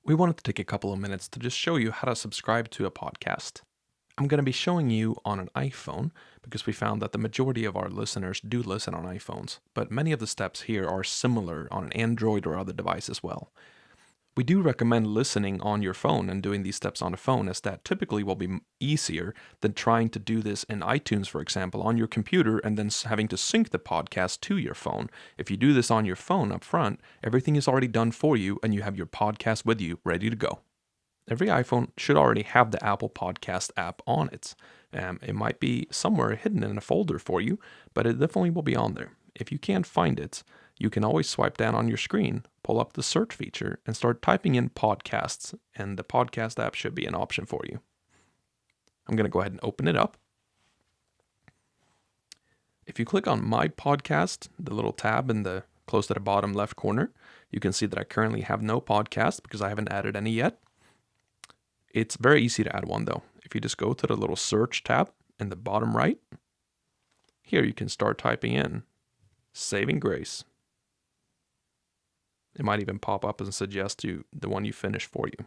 We wanted to take a couple of minutes to just show you how to subscribe to a podcast. I'm going to be showing you on an iPhone because we found that the majority of our listeners do listen on iPhones, but many of the steps here are similar on an Android or other device as well. We do recommend listening on your phone and doing these steps on a phone, as that typically will be easier than trying to do this in iTunes, for example, on your computer and then having to sync the podcast to your phone. If you do this on your phone up front, everything is already done for you and you have your podcast with you ready to go. Every iPhone should already have the Apple Podcast app on it. It might be somewhere hidden in a folder for you, but it definitely will be on there. If you can't find it, you can always swipe down on your screen, pull up the search feature, and start typing in podcasts, and the podcast app should be an option for you. I'm going to go ahead and open it up. If you click on My Podcast, the little tab in the close to the bottom left corner, you can see that I currently have no podcast because I haven't added any yet. It's very easy to add one though. If you just go to the little search tab in the bottom right, here you can start typing in Saving Grace. It might even pop up and suggest you the one you finished for you.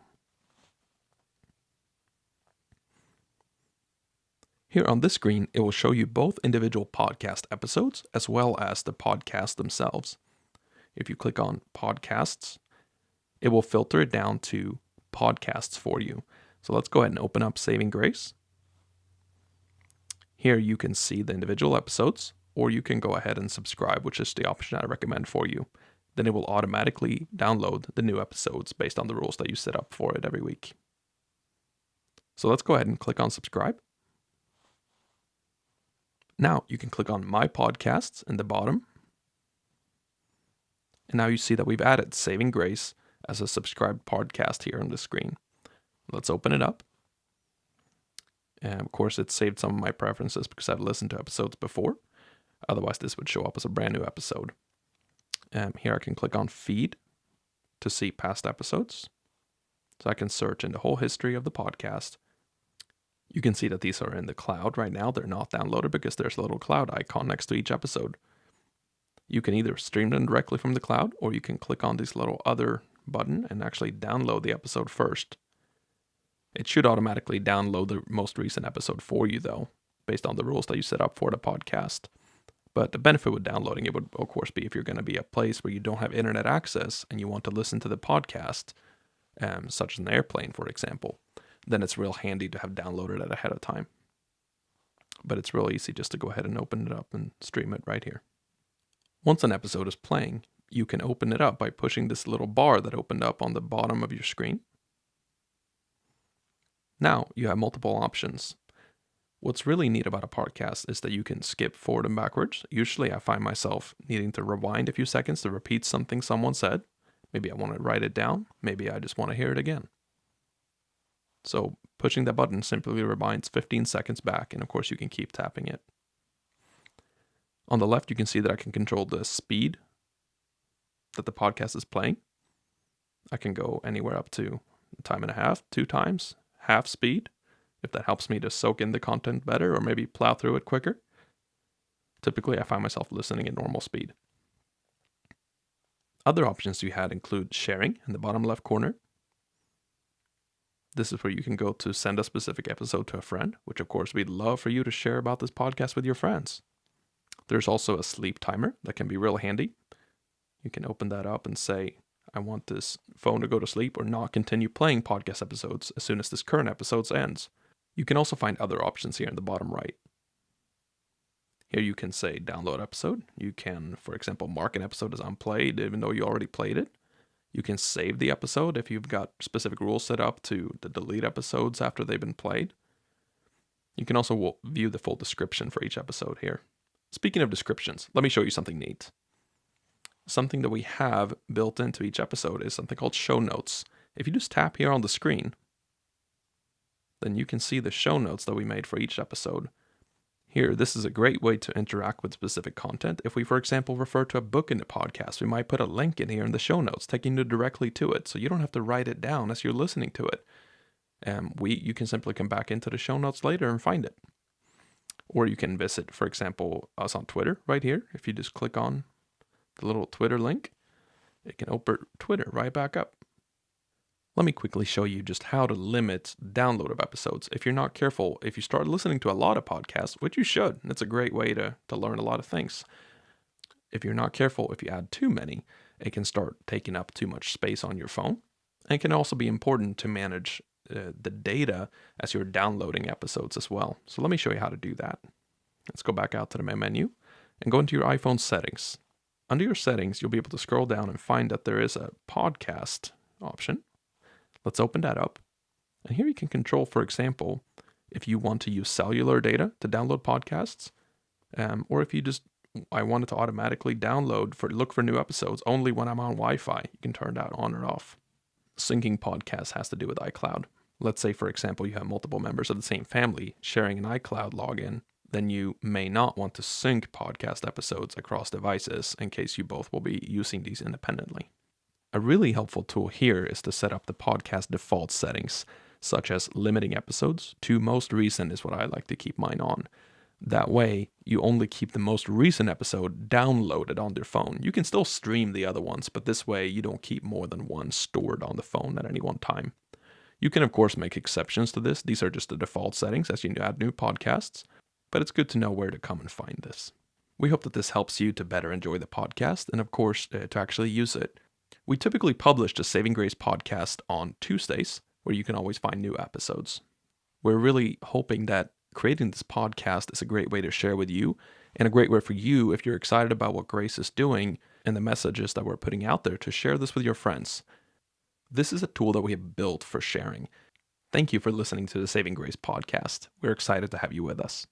Here on this screen, it will show you both individual podcast episodes as well as the podcasts themselves. If you click on podcasts, it will filter it down to podcasts for you. So let's go ahead and open up Saving Grace. Here you can see the individual episodes, or you can go ahead and subscribe, which is the option I recommend for you. Then it will automatically download the new episodes based on the rules that you set up for it every week. So let's go ahead and click on subscribe. Now you can click on My Podcasts in the bottom. And now you see that we've added Saving Grace as a subscribed podcast here on the screen. Let's open it up. And of course, it saved some of my preferences because I've listened to episodes before. Otherwise, this would show up as a brand new episode. Here I can click on Feed to see past episodes. So I can search in the whole history of the podcast. You can see that these are in the cloud right now. They're not downloaded because there's a little cloud icon next to each episode. You can either stream them directly from the cloud, or you can click on this little other button and actually download the episode first. It should automatically download the most recent episode for you, though, based on the rules that you set up for the podcast. But the benefit with downloading it would, of course, be if you're going to be a place where you don't have internet access and you want to listen to the podcast, such as an airplane, for example, then it's real handy to have downloaded it ahead of time. But it's real easy just to go ahead and open it up and stream it right here. Once an episode is playing, you can open it up by pushing this little bar that opened up on the bottom of your screen. Now you have multiple options. What's really neat about a podcast is that you can skip forward and backwards. Usually I find myself needing to rewind a few seconds to repeat something someone said. Maybe I want to write it down. Maybe I just want to hear it again. So pushing that button simply rewinds 15 seconds back, and of course you can keep tapping it. On the left, you can see that I can control the speed that the podcast is playing. I can go anywhere up to a time and a half, 2 times, half speed, if that helps me to soak in the content better or maybe plow through it quicker. Typically, I find myself listening at normal speed. Other options you had include sharing in the bottom left corner. This is where you can go to send a specific episode to a friend, which of course we'd love for you to share about this podcast with your friends. There's also a sleep timer that can be real handy. You can open that up and say, I want this phone to go to sleep or not continue playing podcast episodes as soon as this current episode ends. You can also find other options here in the bottom right. Here you can say download episode. You can, for example, mark an episode as unplayed even though you already played it. You can save the episode if you've got specific rules set up to delete episodes after they've been played. You can also view the full description for each episode here. Speaking of descriptions, let me show you something neat. Something that we have built into each episode is something called show notes. If you just tap here on the screen, then you can see the show notes that we made for each episode. Here, this is a great way to interact with specific content. If we, for example, refer to a book in the podcast, we might put a link in here in the show notes, taking you directly to it, so you don't have to write it down as you're listening to it. You can simply come back into the show notes later and find it. Or you can visit, for example, us on Twitter right here. If you just click on the little Twitter link, it can open Twitter right back up. Let me quickly show you just how to limit download of episodes. If you're not careful, if you start listening to a lot of podcasts, which you should, it's a great way to learn a lot of things. If you're not careful, if you add too many, it can start taking up too much space on your phone. And it can also be important to manage the data as you're downloading episodes as well. So let me show you how to do that. Let's go back out to the main menu and go into your iPhone settings. Under your settings, you'll be able to scroll down and find that there is a podcast option. Let's open that up. And here you can control, for example, if you want to use cellular data to download podcasts, or if I want it to automatically look for new episodes only when I'm on Wi-Fi. You can turn that on or off. Syncing podcasts has to do with iCloud. Let's say, for example, you have multiple members of the same family sharing an iCloud login. Then you may not want to sync podcast episodes across devices in case you both will be using these independently. A really helpful tool here is to set up the podcast default settings, such as limiting episodes to most recent is what I like to keep mine on. That way, you only keep the most recent episode downloaded on your phone. You can still stream the other ones, but this way you don't keep more than one stored on the phone at any one time. You can, of course, make exceptions to this. These are just the default settings as you add new podcasts, but it's good to know where to come and find this. We hope that this helps you to better enjoy the podcast and, of course, to actually use it. We typically publish the Saving Grace podcast on Tuesdays, where you can always find new episodes. We're really hoping that creating this podcast is a great way to share with you, and a great way for you, if you're excited about what Grace is doing and the messages that we're putting out there, to share this with your friends. This is a tool that we have built for sharing. Thank you for listening to the Saving Grace podcast. We're excited to have you with us.